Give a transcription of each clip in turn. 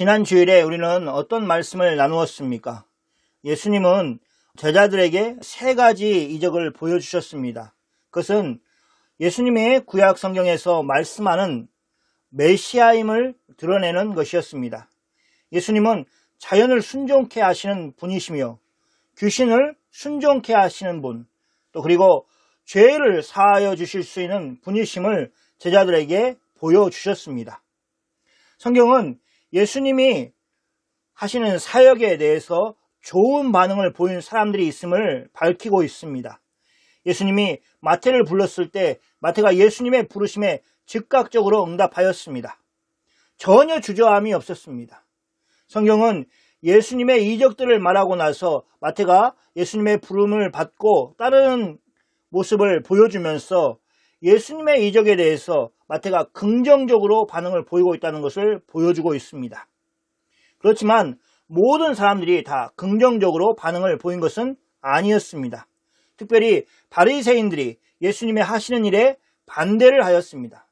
지난 주일에 우리는 어떤 말씀을 나누었습니까? 예수님은 제자들에게 세 가지 이적을 보여주셨습니다. 그것은 예수님의 구약 성경에서 말씀하는 메시아임을 드러내는 것이었습니다. 예수님은 자연을 순종케 하시는 분이시며 귀신을 순종케 하시는 분, 또 그리고 죄를 사하여 주실 수 있는 분이심을 제자들에게 보여주셨습니다. 성경은 예수님이 하시는 사역에 대해서 좋은 반응을 보인 사람들이 있음을 밝히고 있습니다. 예수님이 마태를 불렀을 때 마태가 예수님의 부르심에 즉각적으로 응답하였습니다. 전혀 주저함이 없었습니다. 성경은 예수님의 이적들을 말하고 나서 마태가 예수님의 부름을 받고 따르는 모습을 보여주면서 예수님의 이적에 대해서 마태가 긍정적으로 반응을 보이고 있다는 것을 보여주고 있습니다. 그렇지만 모든 사람들이 다 긍정적으로 반응을 보인 것은 아니었습니다. 특별히 바리새인들이 예수님의 하시는 일에 반대를 하였습니다.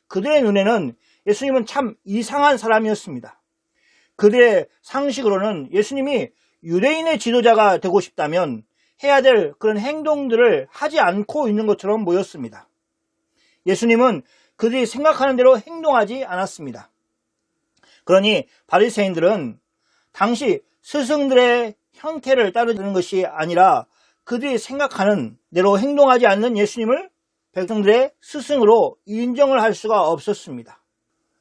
그들의 눈에는 예수님은 참 이상한 사람이었습니다. 그들의 상식으로는 예수님이 유대인의 지도자가 되고 싶다면 해야 될 그런 행동들을 하지 않고 있는 것처럼 보였습니다. 예수님은 그들이 생각하는 대로 행동하지 않았습니다. 그러니 바리새인들은 당시 스승들의 형태를 따르는 것이 아니라 그들이 생각하는 대로 행동하지 않는 예수님을 백성들의 스승으로 인정을 할 수가 없었습니다.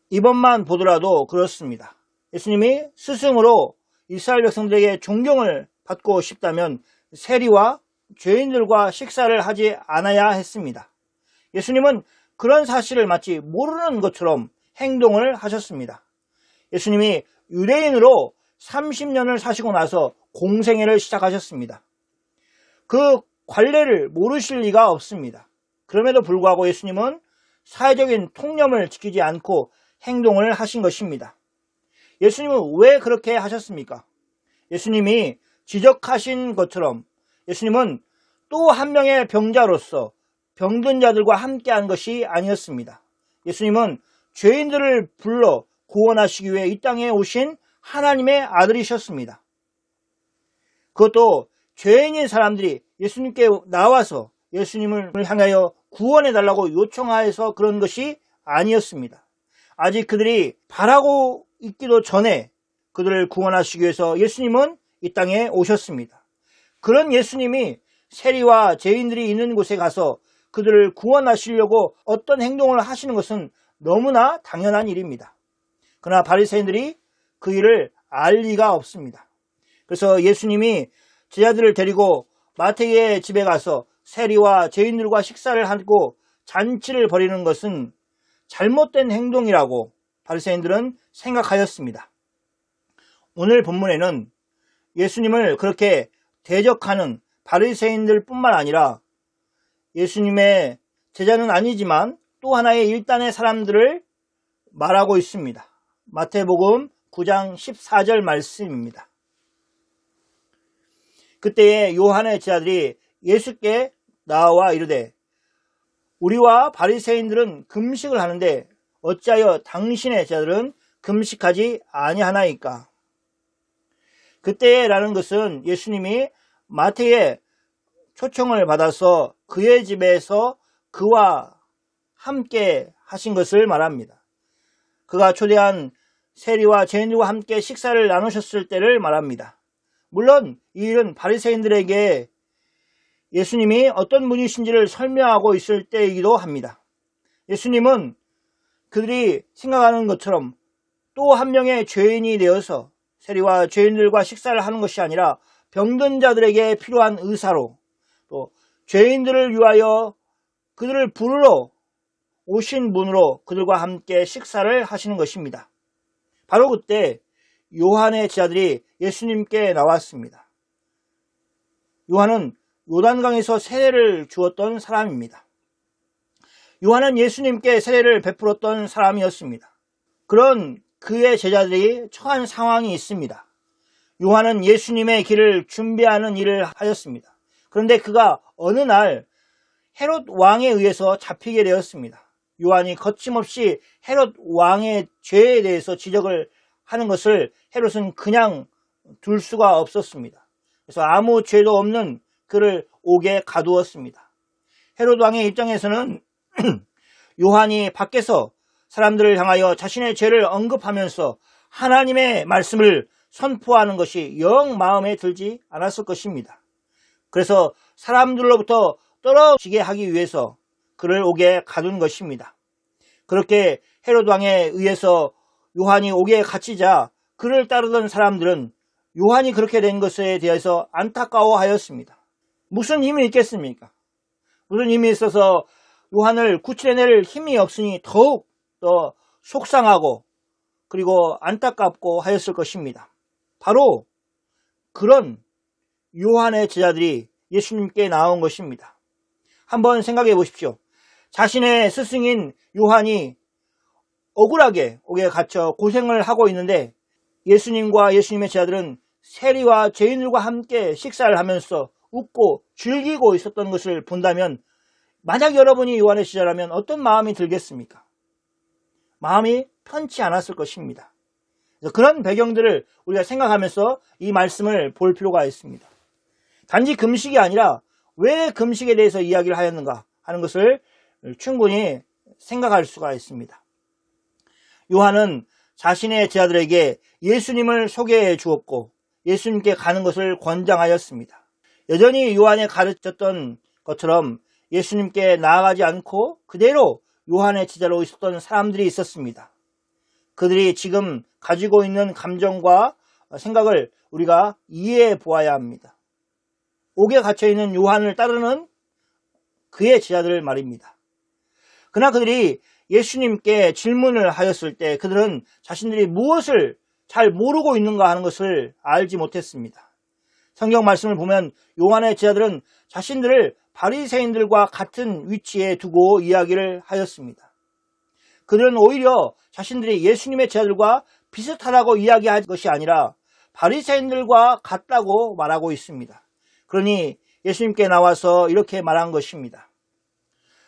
이번만 보더라도 그렇습니다. 예수님이 스승으로 이스라엘 백성들에게 존경을 받고 싶다면 세리와 죄인들과 식사를 하지 않아야 했습니다. 예수님은 그런 사실을 마치 모르는 것처럼 행동을 하셨습니다. 예수님이 유대인으로 30년을 사시고 나서 공생애를 시작하셨습니다. 그 관례를 모르실 리가 없습니다. 그럼에도 불구하고 예수님은 사회적인 통념을 지키지 않고 행동을 하신 것입니다. 예수님은 왜 그렇게 하셨습니까? 예수님이 지적하신 것처럼 예수님은 또 한 명의 병자로서 병든 자들과 함께한 것이 아니었습니다. 예수님은 죄인들을 불러 구원하시기 위해 이 땅에 오신 하나님의 아들이셨습니다. 그것도 죄인인 사람들이 예수님께 나와서 예수님을 향하여 구원해달라고 요청하여서 그런 것이 아니었습니다. 아직 그들이 바라고 있기도 전에 그들을 구원하시기 위해서 예수님은 이 땅에 오셨습니다. 그런 예수님이 세리와 죄인들이 있는 곳에 가서 그들을 구원하시려고 어떤 행동을 하시는 것은 너무나 당연한 일입니다. 그러나 바리새인들이 그 일을 알 리가 없습니다. 그래서 예수님이 제자들을 데리고 마태의 집에 가서 세리와 죄인들과 식사를 하고 잔치를 벌이는 것은 잘못된 행동이라고 바리새인들은 생각하였습니다. 오늘 본문에는 예수님을 그렇게 대적하는 바리새인들 뿐만 아니라 예수님의 제자는 아니지만 또 하나의 일단의 사람들을 말하고 있습니다. 마태복음 9장 14절 말씀입니다. 그때에 요한의 제자들이 예수께 나와 이르되 우리와 바리새인들은 금식을 하는데 어찌하여 당신의 제자들은 금식하지 아니하나이까? 그때라는 것은 예수님이 마태의 초청을 받아서 그의 집에서 그와 함께 하신 것을 말합니다. 그가 초대한 세리와 죄인들과 함께 식사를 나누셨을 때를 말합니다. 물론 이 일은 바리새인들에게 예수님이 어떤 분이신지를 설명하고 있을 때이기도 합니다. 예수님은 그들이 생각하는 것처럼 또 한 명의 죄인이 되어서 세리와 죄인들과 식사를 하는 것이 아니라 병든 자들에게 필요한 의사로 또 죄인들을 위하여 그들을 부르러 오신 분으로 그들과 함께 식사를 하시는 것입니다. 바로 그때 요한의 제자들이 예수님께 나왔습니다. 요한은 요단강에서 세례를 주었던 사람입니다. 요한은 예수님께 세례를 베풀었던 사람이었습니다. 그런 그의 제자들이 처한 상황이 있습니다. 요한은 예수님의 길을 준비하는 일을 하였습니다. 그런데 그가 어느 날 헤롯 왕에 의해서 잡히게 되었습니다. 요한이 거침없이 헤롯 왕의 죄에 대해서 지적을 하는 것을 헤롯은 그냥 둘 수가 없었습니다. 그래서 아무 죄도 없는 그를 옥에 가두었습니다. 헤롯 왕의 입장에서는 요한이 밖에서 사람들을 향하여 자신의 죄를 언급하면서 하나님의 말씀을 선포하는 것이 영 마음에 들지 않았을 것입니다. 그래서 사람들로부터 떨어지게 하기 위해서 그를 옥에 가둔 것입니다. 그렇게 헤롯 왕에 의해서 요한이 옥에 갇히자 그를 따르던 사람들은 요한이 그렇게 된 것에 대해서 안타까워하였습니다. 무슨 힘이 있겠습니까? 무슨 힘이 있어서 요한을 구출해낼 힘이 없으니 더욱 더 속상하고 그리고 안타깝고 하였을 것입니다. 바로 그런 요한의 제자들이 예수님께 나온 것입니다. 한번 생각해 보십시오. 자신의 스승인 요한이 억울하게 옥에 갇혀 고생을 하고 있는데 예수님과 예수님의 제자들은 세리와 죄인들과 함께 식사를 하면서 웃고 즐기고 있었던 것을 본다면 만약 여러분이 요한의 제자라면 어떤 마음이 들겠습니까? 마음이 편치 않았을 것입니다. 그런 배경들을 우리가 생각하면서 이 말씀을 볼 필요가 있습니다. 단지 금식이 아니라 왜 금식에 대해서 이야기를 하였는가 하는 것을 충분히 생각할 수가 있습니다. 요한은 자신의 제자들에게 예수님을 소개해 주었고 예수님께 가는 것을 권장하였습니다. 여전히 요한이 가르쳤던 것처럼 예수님께 나아가지 않고 그대로 요한의 제자로 있었던 사람들이 있었습니다. 그들이 지금 가지고 있는 감정과 생각을 우리가 이해해 보아야 합니다. 옥에 갇혀있는 요한을 따르는 그의 제자들 말입니다. 그러나 그들이 예수님께 질문을 하였을 때 그들은 자신들이 무엇을 잘 모르고 있는가 하는 것을 알지 못했습니다. 성경 말씀을 보면 요한의 제자들은 자신들을 바리새인들과 같은 위치에 두고 이야기를 하였습니다. 그들은 오히려 자신들이 예수님의 제자들과 비슷하다고 이야기할 것이 아니라 바리새인들과 같다고 말하고 있습니다. 그러니 예수님께 나와서 이렇게 말한 것입니다.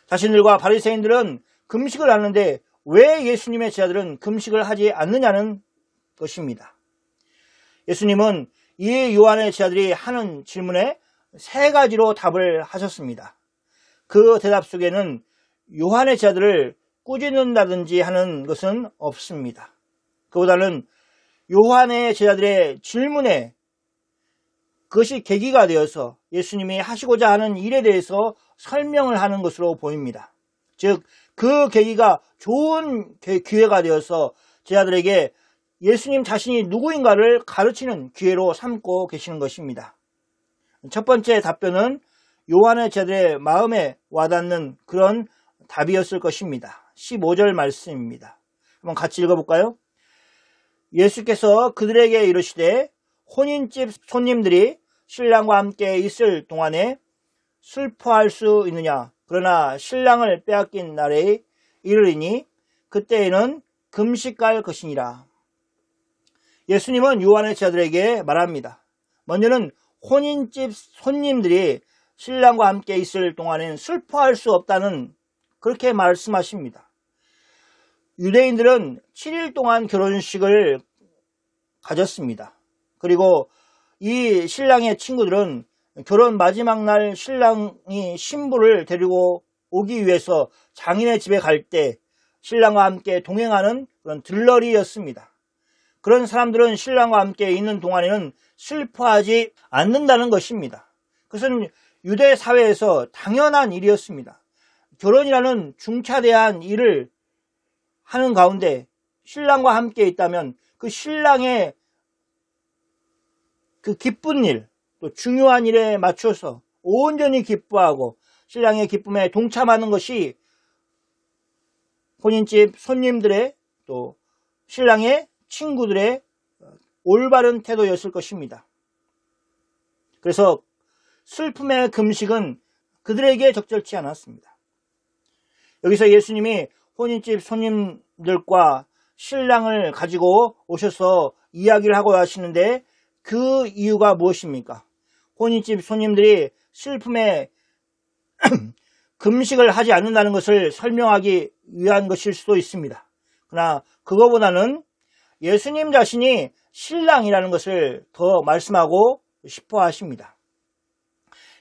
자신들과 바리새인들은 금식을 하는데 왜 예수님의 제자들은 금식을 하지 않느냐는 것입니다. 예수님은 이 요한의 제자들이 하는 질문에 세 가지로 답을 하셨습니다. 그 대답 속에는 요한의 제자들을 꾸짖는다든지 하는 것은 없습니다. 그보다는 요한의 제자들의 질문에 그것이 계기가 되어서 예수님이 하시고자 하는 일에 대해서 설명을 하는 것으로 보입니다. 즉, 그 계기가 좋은 기회가 되어서 제자들에게 예수님 자신이 누구인가를 가르치는 기회로 삼고 계시는 것입니다. 첫 번째 답변은 요한의 제자들의 마음에 와닿는 그런 답이었을 것입니다. 15절 말씀입니다. 한번 같이 읽어볼까요? 예수께서 그들에게 이르시되 혼인집 손님들이 신랑과 함께 있을 동안에 슬퍼할 수 있느냐? 그러나 신랑을 빼앗긴 날에 이르리니 그때에는 금식할 것이니라. 예수님은 요한의 제자들에게 말합니다. 먼저는 혼인집 손님들이 신랑과 함께 있을 동안에는 슬퍼할 수 없다는 그렇게 말씀하십니다. 유대인들은 7일 동안 결혼식을 가졌습니다. 그리고 이 신랑의 친구들은 결혼 마지막 날 신랑이 신부를 데리고 오기 위해서 장인의 집에 갈 때 신랑과 함께 동행하는 그런 들러리였습니다. 그런 사람들은 신랑과 함께 있는 동안에는 슬퍼하지 않는다는 것입니다. 그것은 유대 사회에서 당연한 일이었습니다. 결혼이라는 중차대한 일을 하는 가운데 신랑과 함께 있다면 그 신랑의 그 기쁜 일, 또 중요한 일에 맞춰서 온전히 기뻐하고 신랑의 기쁨에 동참하는 것이 혼인집 손님들의 또 신랑의 친구들의 올바른 태도였을 것입니다. 그래서 슬픔의 금식은 그들에게 적절치 않았습니다. 여기서 예수님이 혼인집 손님들과 신랑을 가지고 오셔서 이야기를 하고 하시는데 그 이유가 무엇입니까? 혼인집 손님들이 슬픔에 금식을 하지 않는다는 것을 설명하기 위한 것일 수도 있습니다. 그러나 그거보다는 예수님 자신이 신랑이라는 것을 더 말씀하고 싶어 하십니다.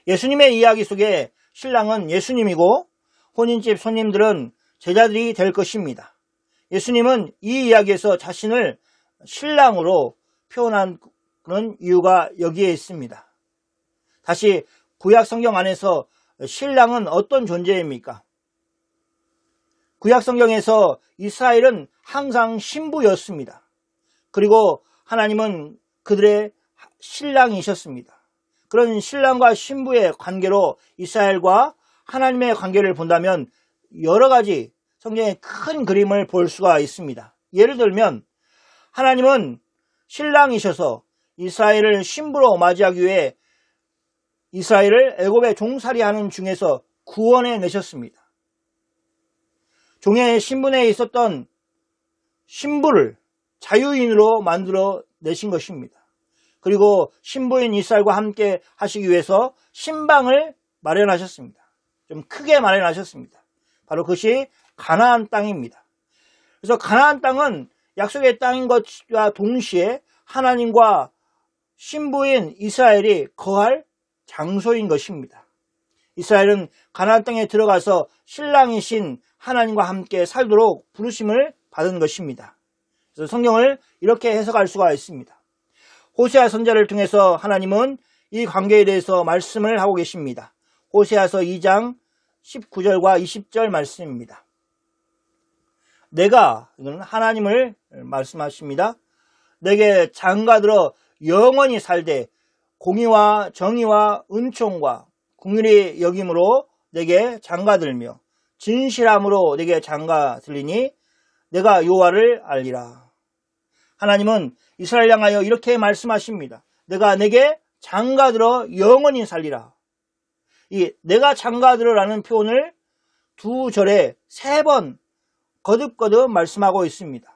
예수님의 이야기 속에 신랑은 예수님이고 혼인집 손님들은 제자들이 될 것입니다. 예수님은 이 이야기에서 자신을 신랑으로 표현한 그런 이유가 여기에 있습니다. 다시 구약 성경 안에서 신랑은 어떤 존재입니까? 구약 성경에서 이스라엘은 항상 신부였습니다. 그리고 하나님은 그들의 신랑이셨습니다. 그런 신랑과 신부의 관계로 이스라엘과 하나님의 관계를 본다면 여러 가지 성경의 큰 그림을 볼 수가 있습니다. 예를 들면 하나님은 신랑이셔서 이스라엘을 신부로 맞이하기 위해 이스라엘을 애굽의 종살이하는 중에서 구원해 내셨습니다. 종의 신분에 있었던 신부를 자유인으로 만들어 내신 것입니다. 그리고 신부인 이스라엘과 함께 하시기 위해서 신방을 마련하셨습니다. 좀 크게 마련하셨습니다. 바로 그것이 가나안 땅입니다. 그래서 가나안 땅은 약속의 땅인 것과 동시에 하나님과 신부인 이스라엘이 거할 장소인 것입니다. 이스라엘은 가나안 땅에 들어가서 신랑이신 하나님과 함께 살도록 부르심을 받은 것입니다. 그래서 성경을 이렇게 해석할 수가 있습니다. 호세아 선지자를 통해서 하나님은 이 관계에 대해서 말씀을 하고 계십니다. 호세아서 2장 19절과 20절 말씀입니다. 내가, 이건 하나님을 말씀하십니다. 내게 장가들어 영원히 살되 공의와 정의와 은총과 긍휼히 여김으로 내게 장가들며 진실함으로 내게 장가들리니 내가 여호와를 알리라. 하나님은 이스라엘 향하여 이렇게 말씀하십니다. 내가 내게 장가들어 영원히 살리라. 이 내가 장가들어라는 표현을 두 절에 세 번 거듭거듭 말씀하고 있습니다.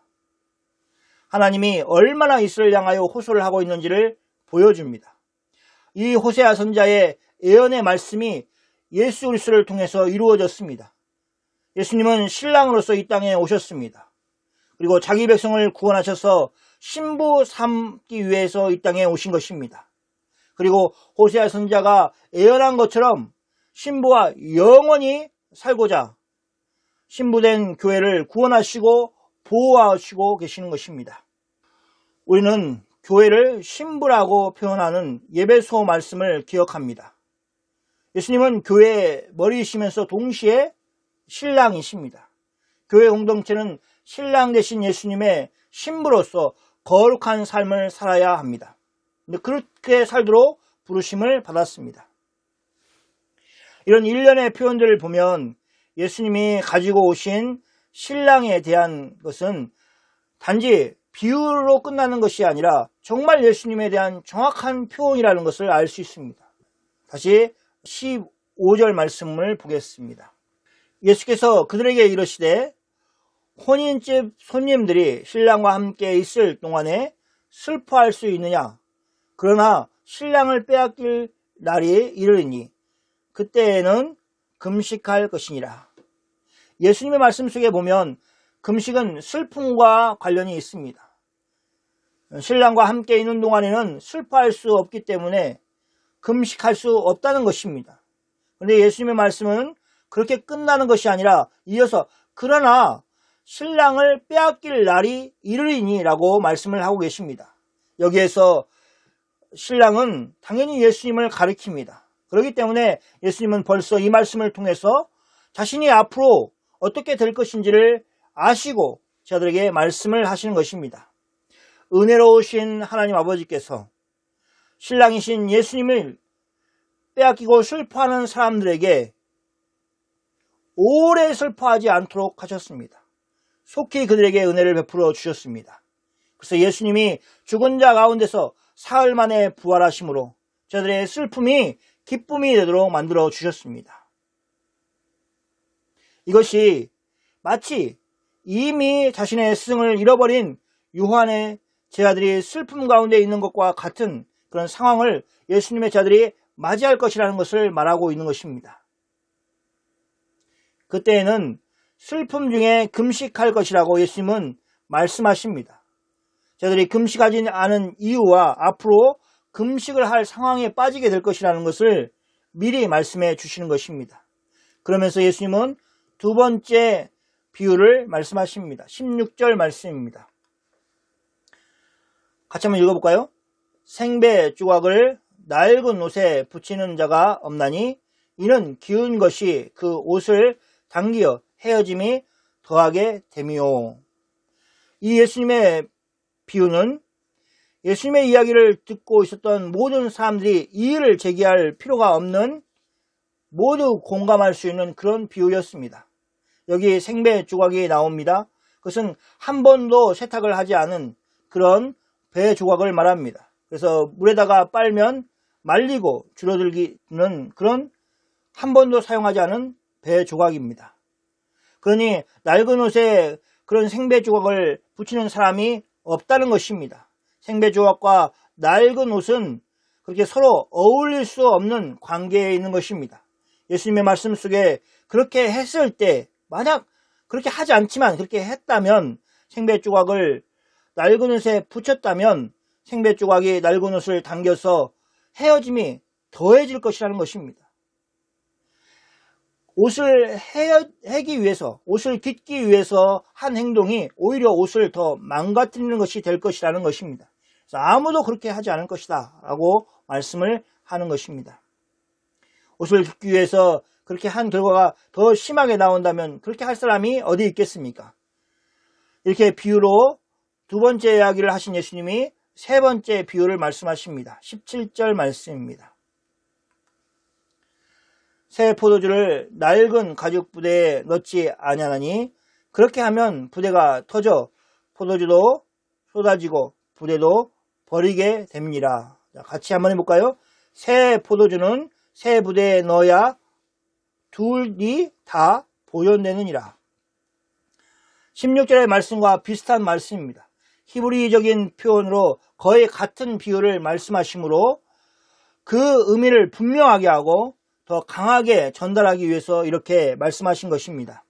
하나님이 얼마나 이스라엘 향하여 호소를 하고 있는지를 보여줍니다. 이 호세아 선지자의 예언의 말씀이 예수 그리스도를 통해서 이루어졌습니다. 예수님은 신랑으로서 이 땅에 오셨습니다. 그리고 자기 백성을 구원하셔서 신부 삼기 위해서 이 땅에 오신 것입니다. 그리고 호세아 선지자가 예언한 것처럼 신부와 영원히 살고자 신부된 교회를 구원하시고 보호하시고 계시는 것입니다. 우리는 교회를 신부라고 표현하는 예배소 말씀을 기억합니다. 예수님은 교회의 머리이시면서 동시에 신랑이십니다. 교회 공동체는 신랑 되신 예수님의 신부로서 거룩한 삶을 살아야 합니다. 그렇게 살도록 부르심을 받았습니다. 이런 일련의 표현들을 보면 예수님이 가지고 오신 신랑에 대한 것은 단지 비유로 끝나는 것이 아니라 정말 예수님에 대한 정확한 표현이라는 것을 알 수 있습니다. 다시 15절 말씀을 보겠습니다. 예수께서 그들에게 이르시되 혼인집 손님들이 신랑과 함께 있을 동안에 슬퍼할 수 있느냐? 그러나 신랑을 빼앗길 날이 이르리니 그때에는 금식할 것이니라. 예수님의 말씀 속에 보면 금식은 슬픔과 관련이 있습니다. 신랑과 함께 있는 동안에는 슬퍼할 수 없기 때문에 금식할 수 없다는 것입니다. 그런데 예수님의 말씀은 그렇게 끝나는 것이 아니라 이어서 그러나 신랑을 빼앗길 날이 이르리니 라고 말씀을 하고 계십니다. 여기에서 신랑은 당연히 예수님을 가리킵니다. 그렇기 때문에 예수님은 벌써 이 말씀을 통해서 자신이 앞으로 어떻게 될 것인지를 아시고 저들에게 말씀을 하시는 것입니다. 은혜로우신 하나님 아버지께서 신랑이신 예수님을 빼앗기고 슬퍼하는 사람들에게 오래 슬퍼하지 않도록 하셨습니다. 속히 그들에게 은혜를 베풀어 주셨습니다. 그래서 예수님이 죽은 자 가운데서 사흘 만에 부활하심으로 저들의 슬픔이 기쁨이 되도록 만들어 주셨습니다. 이것이 마치 이미 자신의 스승을 잃어버린 요한의 제자들이 슬픔 가운데 있는 것과 같은 그런 상황을 예수님의 제자들이 맞이할 것이라는 것을 말하고 있는 것입니다. 그때에는 슬픔 중에 금식할 것이라고 예수님은 말씀하십니다. 저들이 금식하지 않은 이유와 앞으로 금식을 할 상황에 빠지게 될 것이라는 것을 미리 말씀해 주시는 것입니다. 그러면서 예수님은 두 번째 비유를 말씀하십니다. 16절 말씀입니다. 같이 한번 읽어볼까요? 생배 조각을 낡은 옷에 붙이는 자가 없나니 이는 기운 것이 그 옷을 당기어 헤어짐이 더하게 됨이요. 이 예수님의 비유는 예수님의 이야기를 듣고 있었던 모든 사람들이 이의를 제기할 필요가 없는, 모두 공감할 수 있는 그런 비유였습니다. 여기 생배 조각이 나옵니다. 그것은 한 번도 세탁을 하지 않은 그런 배 조각을 말합니다. 그래서 물에다가 빨면 말리고 줄어들기는 그런 한 번도 사용하지 않은 배 조각입니다. 그러니 낡은 옷에 그런 생배 조각을 붙이는 사람이 없다는 것입니다. 생배 조각과 낡은 옷은 그렇게 서로 어울릴 수 없는 관계에 있는 것입니다. 예수님의 말씀 속에 그렇게 했을 때, 만약 그렇게 하지 않지만 그렇게 했다면, 생배 조각을 낡은 옷에 붙였다면 생배 조각이 낡은 옷을 당겨서 헤어짐이 더해질 것이라는 것입니다. 옷을 해기 위해서, 옷을 깃기 위해서 한 행동이 오히려 옷을 더 망가뜨리는 것이 될 것이라는 것입니다. 그래서 아무도 그렇게 하지 않을 것이다 라고 말씀을 하는 것입니다. 옷을 깃기 위해서 그렇게 한 결과가 더 심하게 나온다면 그렇게 할 사람이 어디 있겠습니까? 이렇게 비유로 두 번째 이야기를 하신 예수님이 세 번째 비유를 말씀하십니다. 17절 말씀입니다. 새 포도주를 낡은 가죽 부대에 넣지 아니하나니 그렇게 하면 부대가 터져 포도주도 쏟아지고 부대도 버리게 됩니다. 같이 한번 해볼까요? 새 포도주는 새 부대에 넣어야 둘이 다 보존되느니라. 16절의 말씀과 비슷한 말씀입니다. 히브리적인 표현으로 거의 같은 비유를 말씀하시므로 그 의미를 분명하게 하고 더 강하게 전달하기 위해서 이렇게 말씀하신 것입니다.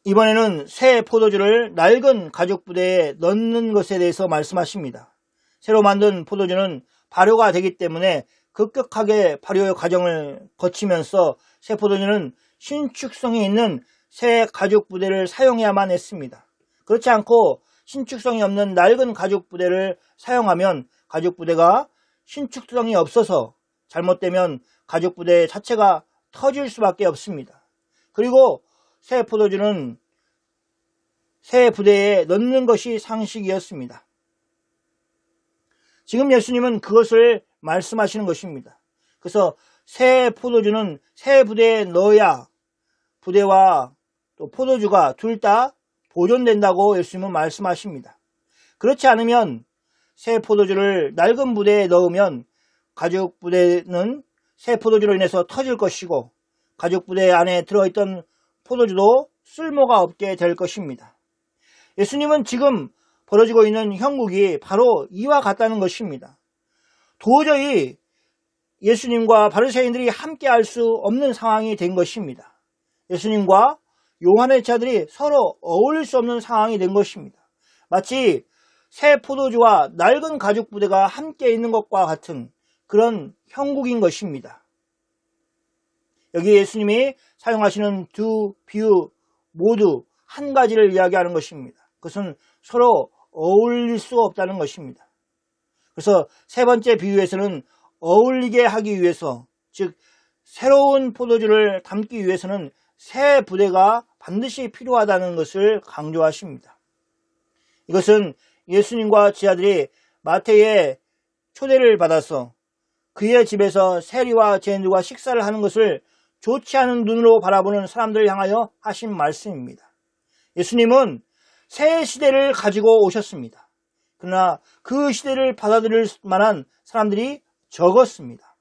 이번에는 새 포도주를 낡은 가죽 부대에 넣는 것에 대해서 말씀하십니다. 새로 만든 포도주는 발효가 되기 때문에 급격하게 발효의 과정을 거치면서 새 포도주는 신축성이 있는 새 가죽 부대를 사용해야만 했습니다. 그렇지 않고 신축성이 없는 낡은 가죽 부대를 사용하면 가죽 부대가 신축성이 없어서 잘못되면 가죽 부대 자체가 터질 수밖에 없습니다. 그리고 새 포도주는 새 부대에 넣는 것이 상식이었습니다. 지금 예수님은 그것을 말씀하시는 것입니다. 그래서 새 포도주는 새 부대에 넣어야 부대와 또 포도주가 둘 다 보존된다고 예수님은 말씀하십니다. 그렇지 않으면 새 포도주를 낡은 부대에 넣으면 가죽 부대는 새 포도주로 인해서 터질 것이고 가죽 부대 안에 들어있던 포도주도 쓸모가 없게 될 것입니다. 예수님은 지금 벌어지고 있는 형국이 바로 이와 같다는 것입니다. 도저히 예수님과 바리새인들이 함께 할 수 없는 상황이 된 것입니다. 예수님과 요한의 제자들이 서로 어울릴 수 없는 상황이 된 것입니다. 마치 새 포도주와 낡은 가죽 부대가 함께 있는 것과 같은 그런 형국인 것입니다. 여기 예수님이 사용하시는 두 비유 모두 한 가지를 이야기하는 것입니다. 그것은 서로 어울릴 수 없다는 것입니다. 그래서 세 번째 비유에서는 어울리게 하기 위해서, 즉 새로운 포도주를 담기 위해서는 새 부대가 반드시 필요하다는 것을 강조하십니다. 이것은 예수님과 제자들이 마태의 초대를 받아서 그의 집에서 세리와 죄인들과 식사를 하는 것을 좋지 않은 눈으로 바라보는 사람들을 향하여 하신 말씀입니다. 예수님은 새 시대를 가지고 오셨습니다. 그러나 그 시대를 받아들일 만한 사람들이 적었습니다.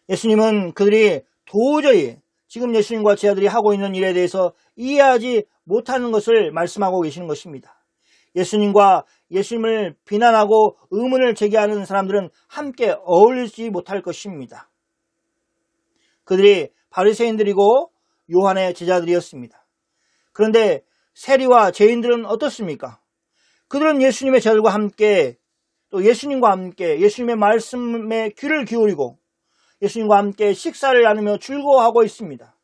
예수님은 그들이 도저히 지금 예수님과 제자들이 하고 있는 일에 대해서 이해하지 못하는 것을 말씀하고 계시는 것입니다. 예수님과 예수님을 비난하고 의문을 제기하는 사람들은 함께 어울리지 못할 것입니다. 그들이 바리새인들이고 요한의 제자들이었습니다. 그런데 세리와 죄인들은 어떻습니까? 그들은 예수님의 제자들과 함께 또 예수님과 함께 예수님의 말씀에 귀를 기울이고 예수님과 함께 식사를 나누며 즐거워하고 있습니다.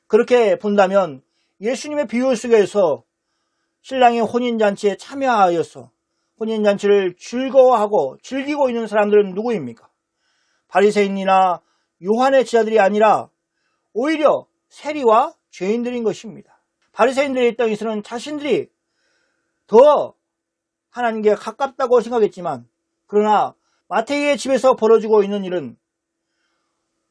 그렇게 본다면 예수님의 비유 속에서 신랑의 혼인잔치에 참여하여서 혼인잔치를 즐거워하고 즐기고 있는 사람들은 누구입니까? 바리새인이나 요한의 제자들이 아니라 오히려 세리와 죄인들인 것입니다. 바리새인들의 입장에서는 자신들이 더 하나님께 가깝다고 생각했지만, 그러나 마태의 집에서 벌어지고 있는 일은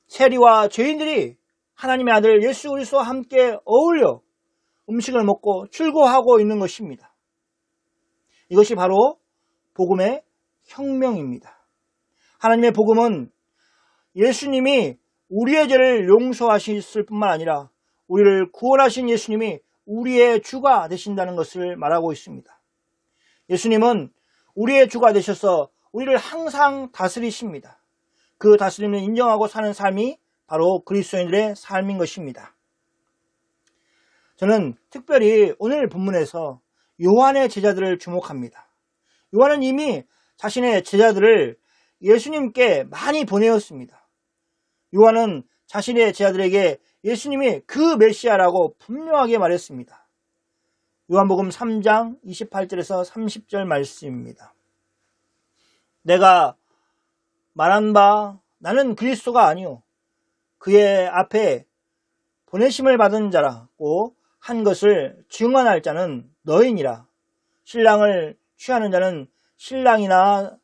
세리와 죄인들이 하나님의 아들 예수 그리스도와 함께 어울려 음식을 먹고 즐거워하고 있는 것입니다. 이것이 바로 복음의 혁명입니다. 하나님의 복음은 예수님이 우리의 죄를 용서하셨을 뿐만 아니라 우리를 구원하신 예수님이 우리의 주가 되신다는 것을 말하고 있습니다. 예수님은 우리의 주가 되셔서 우리를 항상 다스리십니다. 그 다스림을 인정하고 사는 삶이 바로 그리스도인들의 삶인 것입니다. 저는 특별히 오늘 본문에서 요한의 제자들을 주목합니다. 요한은 이미 자신의 제자들을 예수님께 많이 보내었습니다. 요한은 자신의 제자들에게 예수님이 그 메시아라고 분명하게 말했습니다. 요한복음 3장 28절에서 30절 말씀입니다. 내가 말한 바 나는 그리스도가 아니요 그의 앞에 보내심을 받은 자라고 한 것을 증언할 자는 너희니라. 신랑을 취하는 자는 신랑이나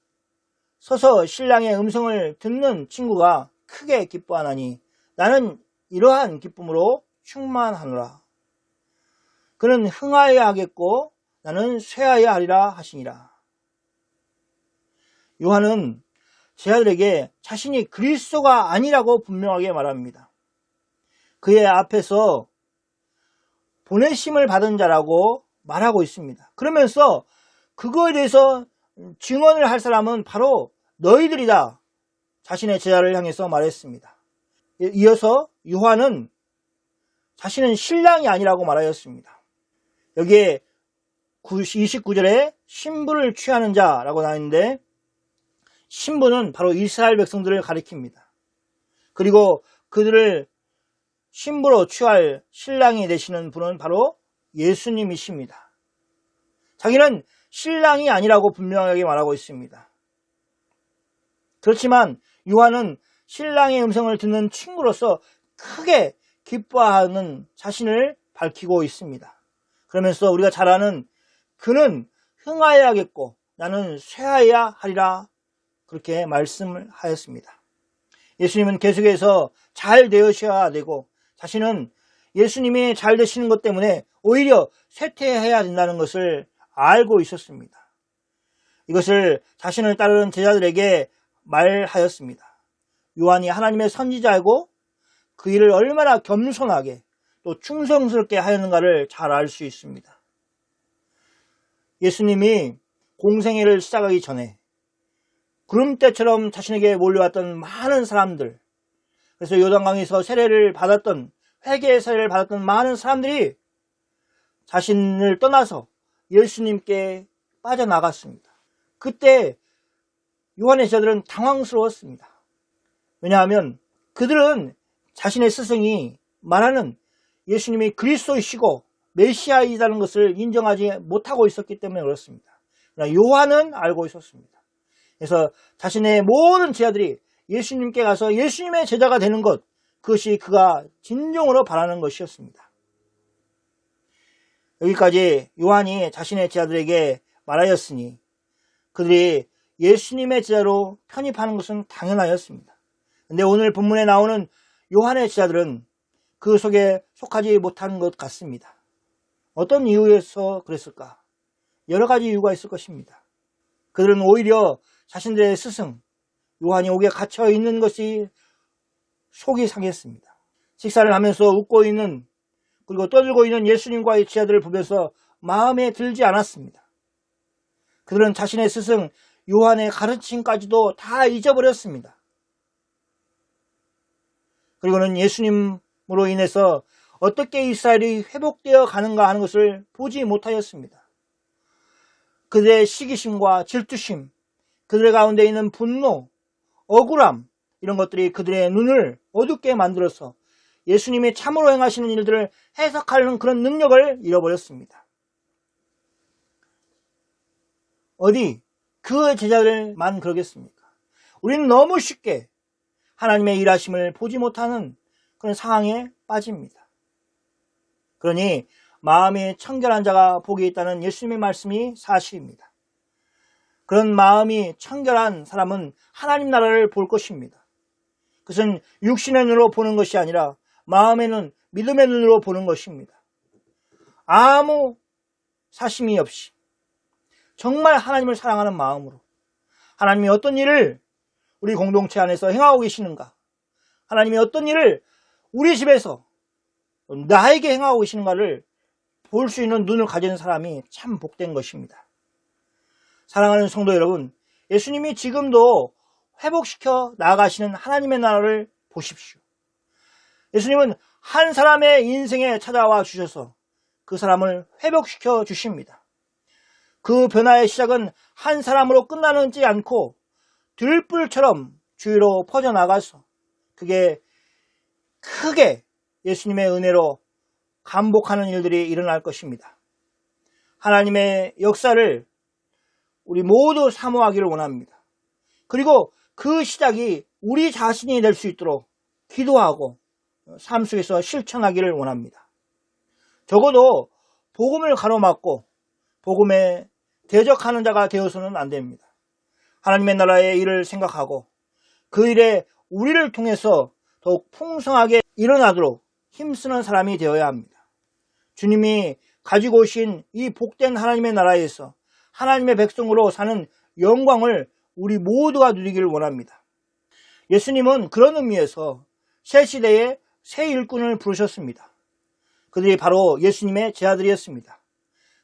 서서 신랑의 음성을 듣는 친구가 크게 기뻐하나니 나는 이러한 기쁨으로 충만하노라. 그는 흥하여야 하겠고 나는 쇠하여야 하리라 하시니라. 요한은 제자들에게 자신이 그리스도가 아니라고 분명하게 말합니다. 그의 앞에서 보내심을 받은 자라고 말하고 있습니다. 그러면서 그거에 대해서 증언을 할 사람은 바로 너희들이다. 자신의 제자를 향해서 말했습니다. 이어서 요한은 자신은 신랑이 아니라고 말하였습니다. 여기에 29절에 신부를 취하는 자라고 나왔는데 신부는 바로 이스라엘 백성들을 가리킵니다. 그리고 그들을 신부로 취할 신랑이 되시는 분은 바로 예수님이십니다. 자기는 신랑이 아니라고 분명하게 말하고 있습니다. 그렇지만 요한은 신랑의 음성을 듣는 친구로서 크게 기뻐하는 자신을 밝히고 있습니다. 그러면서 우리가 잘 아는 그는 흥하여야겠고 나는 쇠하여야 하리라 그렇게 말씀을 하였습니다. 예수님은 계속해서 잘 되셔야 되고 자신은 예수님이 잘 되시는 것 때문에 오히려 쇠퇴해야 된다는 것을 알고 있었습니다. 이것을 자신을 따르는 제자들에게 말하였습니다. 요한이 하나님의 선지자이고 그 일을 얼마나 겸손하게 또 충성스럽게 하였는가를 잘 알 수 있습니다. 예수님이 공생애를 시작하기 전에 구름대처럼 자신에게 몰려왔던 많은 사람들, 그래서 요단강에서 세례를 받았던 회개의 세례를 받았던 많은 사람들이 자신을 떠나서 예수님께 빠져나갔습니다. 그때 요한의 제자들은 당황스러웠습니다. 왜냐하면 그들은 자신의 스승이 말하는 예수님이 그리스도이시고 메시아이라는 것을 인정하지 못하고 있었기 때문에 그렇습니다. 그러나 요한은 알고 있었습니다. 그래서 자신의 모든 제자들이 예수님께 가서 예수님의 제자가 되는 것, 그것이 그가 진정으로 바라는 것이었습니다. 여기까지 요한이 자신의 제자들에게 말하였으니 그들이 예수님의 제자로 편입하는 것은 당연하였습니다. 그런데 오늘 본문에 나오는 요한의 제자들은 그 속에 속하지 못하는 것 같습니다. 어떤 이유에서 그랬을까? 여러 가지 이유가 있을 것입니다. 그들은 오히려 자신들의 스승 요한이 옥에 갇혀 있는 것이 속이 상했습니다. 식사를 하면서 웃고 있는 그리고 떠들고 있는 예수님과의 제자들을 보면서 마음에 들지 않았습니다. 그들은 자신의 스승 요한의 가르침까지도 다 잊어버렸습니다. 그리고는 예수님으로 인해서 어떻게 이스라엘이 회복되어 가는가 하는 것을 보지 못하였습니다. 그들의 시기심과 질투심, 그들 가운데 있는 분노, 억울함, 이런 것들이 그들의 눈을 어둡게 만들어서 예수님이 참으로 행하시는 일들을 해석하는 그런 능력을 잃어버렸습니다. 어디 그 제자들만 그러겠습니까? 우리는 너무 쉽게 하나님의 일하심을 보지 못하는 그런 상황에 빠집니다. 그러니 마음이 청결한 자가 복이 있다는 예수님의 말씀이 사실입니다. 그런 마음이 청결한 사람은 하나님 나라를 볼 것입니다. 그것은 육신의 눈으로 보는 것이 아니라 마음의 눈, 믿음의 눈으로 보는 것입니다. 아무 사심이 없이 정말 하나님을 사랑하는 마음으로 하나님이 어떤 일을 우리 공동체 안에서 행하고 계시는가, 하나님이 어떤 일을 우리 집에서 나에게 행하고 계시는가를 볼 수 있는 눈을 가진 사람이 참 복된 것입니다. 사랑하는 성도 여러분, 예수님이 지금도 회복시켜 나아가시는 하나님의 나라를 보십시오. 예수님은 한 사람의 인생에 찾아와 주셔서 그 사람을 회복시켜 주십니다. 그 변화의 시작은 한 사람으로 끝나지 않고 들불처럼 주위로 퍼져나가서 그게 크게 예수님의 은혜로 감복하는 일들이 일어날 것입니다. 하나님의 역사를 우리 모두 사모하기를 원합니다. 그리고 그 시작이 우리 자신이 될 수 있도록 기도하고 삶 속에서 실천하기를 원합니다. 적어도 복음을 가로막고 복음에 대적하는 자가 되어서는 안 됩니다. 하나님의 나라의 일을 생각하고 그 일에 우리를 통해서 더욱 풍성하게 일어나도록 힘쓰는 사람이 되어야 합니다. 주님이 가지고 오신 이 복된 하나님의 나라에서 하나님의 백성으로 사는 영광을 우리 모두가 누리기를 원합니다. 예수님은 그런 의미에서 새 시대에 새 일꾼을 부르셨습니다. 그들이 바로 예수님의 제자들이었습니다.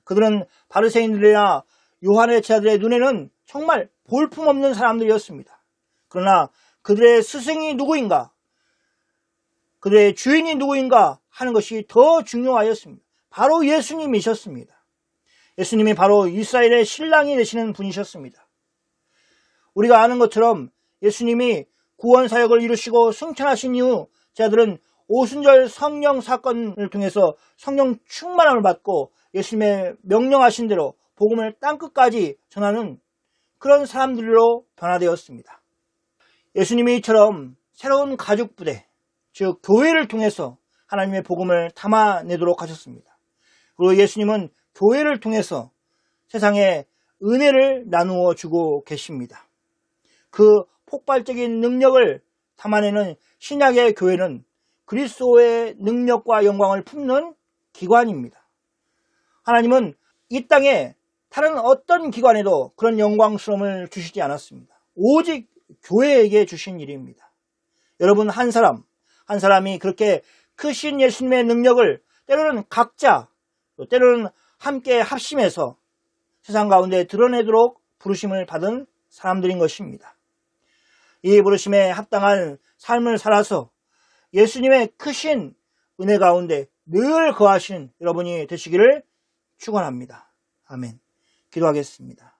그들은 바리새인들이나 요한의 제자들의 눈에는 정말 볼품없는 사람들이었습니다. 그러나 그들의 스승이 누구인가, 그들의 주인이 누구인가 하는 것이 더 중요하였습니다. 바로 예수님이셨습니다. 예수님이 바로 이스라엘의 신랑이 되시는 분이셨습니다. 우리가 아는 것처럼 예수님이 구원 사역을 이루시고 승천하신 이후 제자들은 오순절 성령 사건을 통해서 성령 충만함을 받고 예수님의 명령하신 대로 복음을 땅끝까지 전하는 그런 사람들로 변화되었습니다. 예수님이 이처럼 새로운 가죽 부대, 즉 교회를 통해서 하나님의 복음을 담아내도록 하셨습니다. 그리고 예수님은 교회를 통해서 세상에 은혜를 나누어 주고 계십니다. 그 폭발적인 능력을 담아내는 신약의 교회는 그리스도의 능력과 영광을 품는 기관입니다. 하나님은 이 땅에 다른 어떤 기관에도 그런 영광스러움을 주시지 않았습니다. 오직 교회에게 주신 일입니다. 여러분 한 사람이 그렇게 크신 예수님의 능력을 때로는 각자, 때로는 함께 합심해서 세상 가운데 드러내도록 부르심을 받은 사람들인 것입니다. 이 부르심에 합당한 삶을 살아서 예수님의 크신 은혜 가운데 늘 거하신 여러분이 되시기를 축원합니다. 아멘. 기도하겠습니다.